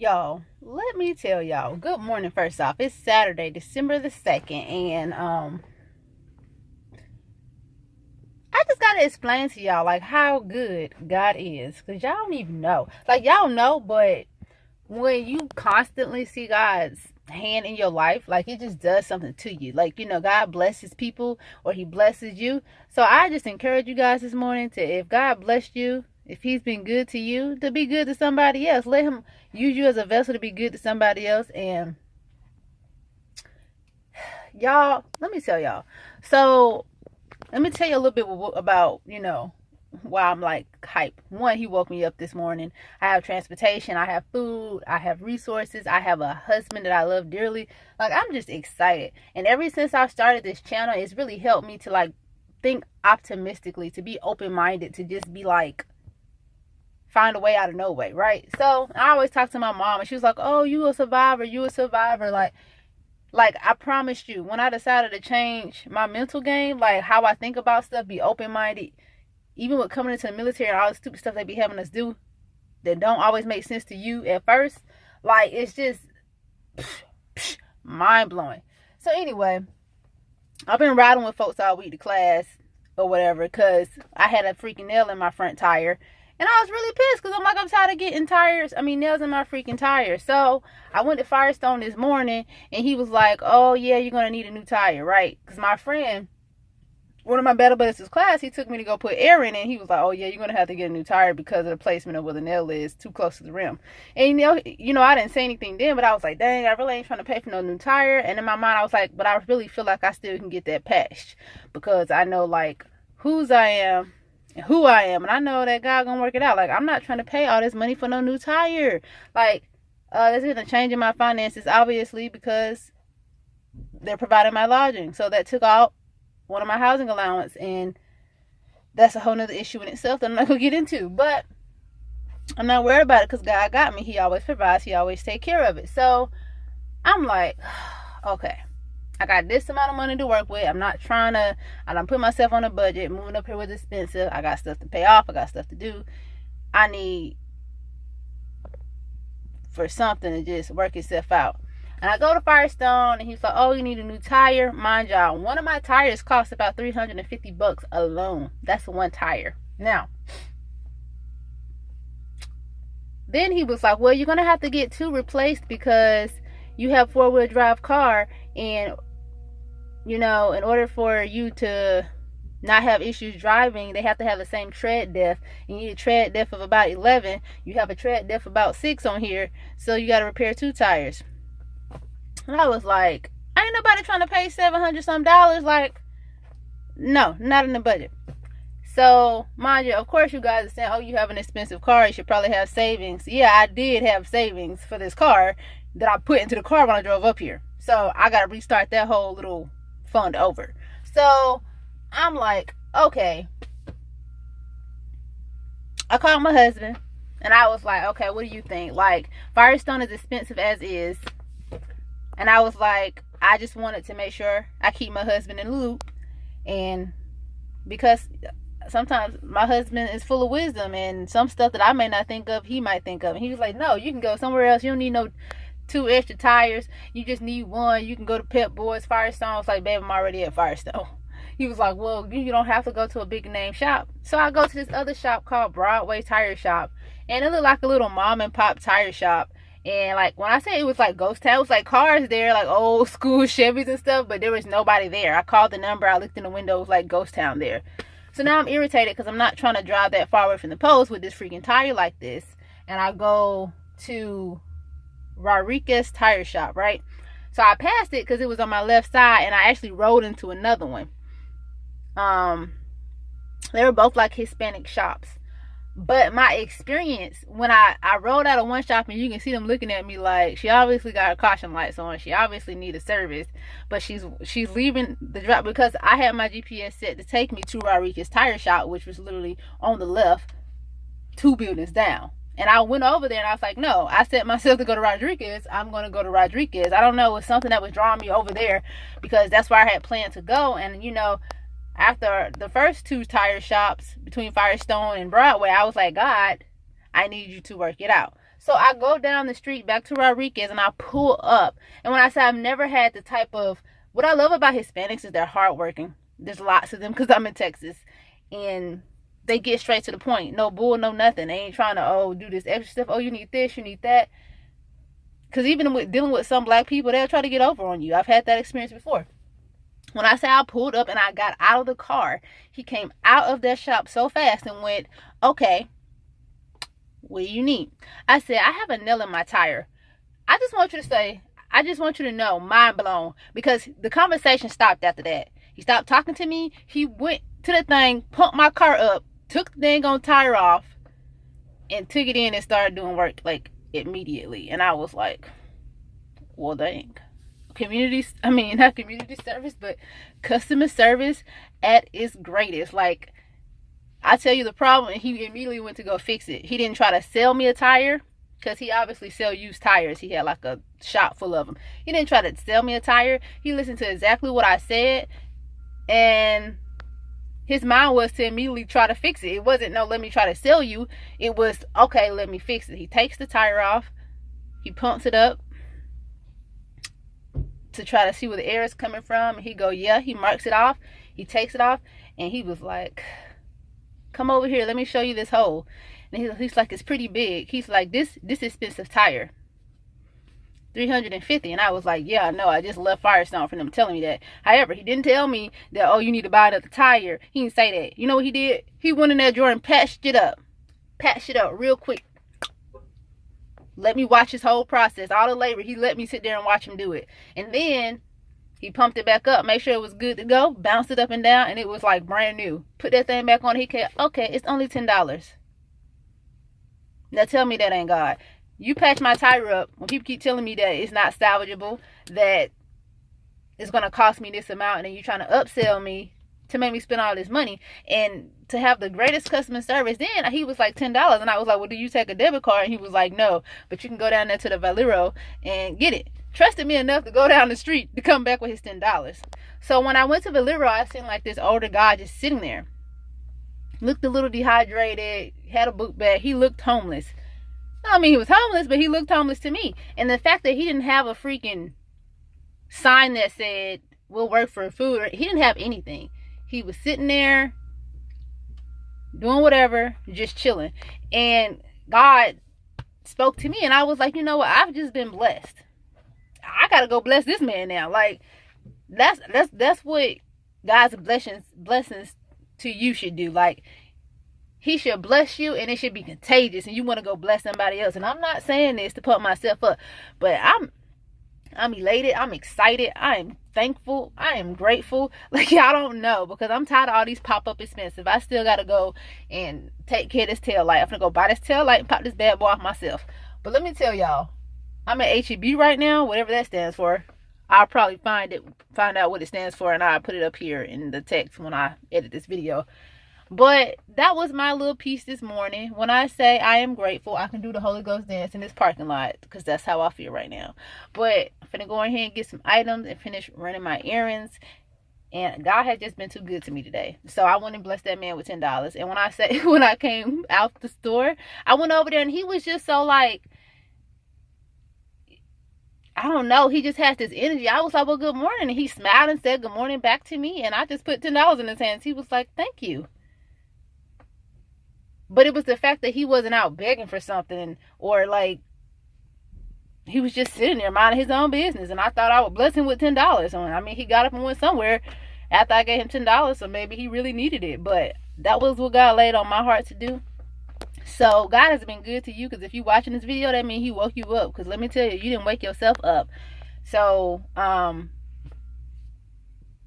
Y'all, let me tell y'all, good morning first off. It's Saturday, December the 2nd, and I just gotta explain to y'all like how good God is. Cause y'all don't even know. Like y'all know, but when you constantly see God's hand in your life, like it just does something to you. Like, God blesses people or he blesses you. So I just encourage you guys this morning to, if God blessed you, if he's been good to you, to be good to somebody else. Let him use you as a vessel to be good to somebody else. And y'all, let me tell y'all. So let me tell you a little bit about, why I'm like hype. One, he woke me up this morning. I have transportation, I have food, I have resources, I have a husband that I love dearly. Like, I'm just excited. And ever since I started this channel, it's really helped me to like think optimistically, to be open-minded, to just be like, find a way out of no way, right? So I always talk to my mom and she was like, oh, you a survivor, you a survivor. Like I promised you, when I decided to change my mental game, like how I think about stuff, be open-minded, even with coming into the military and all the stupid stuff they be having us do that don't always make sense to you at first, like it's just mind-blowing. So anyway, I've been riding with folks all week to class or whatever because I had a freaking nail in my front tire. And I was really pissed because I'm tired of getting nails in my freaking tires. So I went to Firestone this morning and he was like, oh yeah, you're going to need a new tire, right? Because my friend, one of my battle buddies' class, he took me to go put air in it. And he was like, oh yeah, you're going to have to get a new tire because of the placement of where the nail is too close to the rim. And I didn't say anything then, but I was like, dang, I really ain't trying to pay for no new tire. And in my mind, I was like, but I really feel like I still can get that patched because I know like whose I am, who I am, and I know that God gonna work it out. Like, I'm not trying to pay all this money for no new tire. Like, that's gonna change in my finances, obviously, because they're providing my lodging. So that took out one of my housing allowance, and that's a whole nother issue in itself that I'm not gonna get into. But I'm not worried about it because God got me. He always provides. He always take care of it. So I'm like, okay, I got this amount of money to work with. I don't put myself on a budget. Moving up here was expensive. I got stuff to pay off. I got stuff to do. I need for something to just work itself out. And I go to Firestone and he's like, oh, you need a new tire. Mind y'all, one of my tires costs about $350 alone. That's one tire. Now, then he was like, well, you're going to have to get two replaced because you have four-wheel drive car, and in order for you to not have issues driving, they have to have the same tread depth. You need a tread depth of about 11. You have a tread depth of about 6 on here, so you got to repair 2 tires. And I was like, ain't nobody trying to pay $700 some. Like, no, not in the budget. So, mind you, of course you guys are saying, oh, you have an expensive car, you should probably have savings. Yeah, I did have savings for this car that I put into the car when I drove up here. So I got to restart that whole little fund over. So I'm like, okay. I called my husband and I was like, okay, what do you think? Like, Firestone is expensive as is. And I was like, I just wanted to make sure I keep my husband in the loop. And because sometimes my husband is full of wisdom, and some stuff that I may not think of, he might think of. And he was like, no, you can go somewhere else. You don't need no 2 extra tires. You just need 1. You can go to Pep Boys. Firestone. I was like, babe, I'm already at Firestone. He was like, well, you don't have to go to a big name shop. So I go to this other shop called Broadway Tire Shop, and it looked like a little mom and pop tire shop. And like, when I say it was like ghost town, it was like cars there, like old school Chevys and stuff, but there was nobody there. I called the number, I looked in the window, it was like ghost town there. So now I'm irritated because I'm not trying to drive that far away from the post with this freaking tire like this. And I go to Rodriguez Tire Shop, right? So I passed it because it was on my left side, and I actually rode into another one. They were both like Hispanic shops. But my experience, when I rolled out of one shop, and you can see them looking at me like, she obviously got her caution lights on. She obviously need a service. But she's leaving the drop because I had my GPS set to take me to Rodriguez Tire Shop, which was literally on the left, 2 buildings down. And I went over there and I was like, no, I set myself to go to Rodriguez. I'm going to go to Rodriguez. I don't know. It was something that was drawing me over there because that's where I had planned to go. And, after the first 2 tire shops between Firestone and Broadway, I was like, God, I need you to work it out. So I go down the street back to Rodriguez and I pull up. And when I say I've never had the type of, what I love about Hispanics is they're hardworking. There's lots of them because I'm in Texas. And they get straight to the point. No bull, no nothing. They ain't trying to, do this extra stuff. Oh, you need this, you need that. Because even with dealing with some black people, they'll try to get over on you. I've had that experience before. When I say I pulled up and I got out of the car, he came out of that shop so fast and went, okay, what do you need? I said, I have a nail in my tire. I just want you to know, mind blown. Because the conversation stopped after that. He stopped talking to me. He went to the thing, pumped my car up, took the dang on tire off, and took it in and started doing work like immediately. And I was like, well, dang. Not community service, but customer service at its greatest. Like, I tell you the problem, and he immediately went to go fix it. He didn't try to sell me a tire, because he obviously sell used tires. He had like a shop full of them. He didn't try to sell me a tire. He listened to exactly what I said, and his mind was to immediately try to fix it. It wasn't, no, let me try to sell you. It was, okay, let me fix it. He takes the tire off. He pumps it up to try to see where the air is coming from. And he go, yeah. He marks it off. He takes it off. And he was like, come over here. Let me show you this hole. And he's like, it's pretty big. He's like, this expensive tire. $350. And I was like, yeah, I know. I just left Firestone for them telling me that. However, he didn't tell me that, oh, you need to buy another tire. He didn't say that. You know what he did? He went in that drawer and patched it up. Patched it up real quick. Let me watch his whole process. All the labor, he let me sit there and watch him do it. And then he pumped it back up, make sure it was good to go, bounced it up and down, and it was like brand new. Put that thing back on. He can, okay, it's only $10. Now tell me that ain't God. You patch my tire up when people keep telling me that it's not salvageable, that it's going to cost me this amount, and then you're trying to upsell me to make me spend all this money. And to have the greatest customer service, then he was like $10. And I was like, well, do you take a debit card? And he was like, no, but you can go down there to the Valero and get it. Trusted me enough to go down the street to come back with his $10. So when I went to Valero, I seen like this older guy just sitting there. Looked a little dehydrated, had a book bag. He looked homeless. I mean, he was homeless, but he looked homeless to me. And the fact that he didn't have a freaking sign that said, we'll work for food, he didn't have anything. He was sitting there doing whatever, just chilling. And God spoke to me, and I was like, you know what? I've just been blessed. I gotta go bless this man now. Like, that's what God's blessings to you should do. Like, he should bless you, and it should be contagious, and you want to go bless somebody else. And I'm not saying this to pump myself up, but I'm elated. I'm excited. I am thankful. I am grateful. Like, y'all don't know, because I'm tired of all these pop-up expensive. I still got to go and take care of this tail light. I'm going to go buy this tail light and pop this bad boy off myself. But let me tell y'all, I'm at HEB right now, whatever that stands for. I'll probably find out what it stands for, and I'll put it up here in the text when I edit this video. But that was my little piece this morning. When I say I am grateful, I can do the Holy Ghost dance in this parking lot, because that's how I feel right now. But I'm finna go ahead and get some items and finish running my errands. And God has just been too good to me today. So I went and blessed that man with $10. And when I came out the store, I went over there and he was just so like, I don't know. He just has this energy. I was like, well, good morning. And he smiled and said good morning back to me. And I just put $10 in his hands. He was like, thank you. But it was the fact that he wasn't out begging for something, or like he was just sitting there minding his own business. And I thought I would bless him with $10. I mean, he got up and went somewhere after I gave him $10, so maybe he really needed it. But that was what God laid on my heart to do. So God has been good to you, because if you're watching this video, that means he woke you up. Because let me tell you, you didn't wake yourself up. So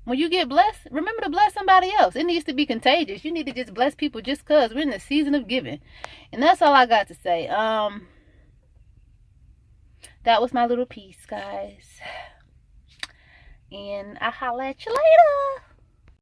when you get blessed, remember to bless somebody else. It needs to be contagious. You need to just bless people just because we're in the season of giving. And that's all I got to say. That was my little piece, guys. And I'll holla at you later.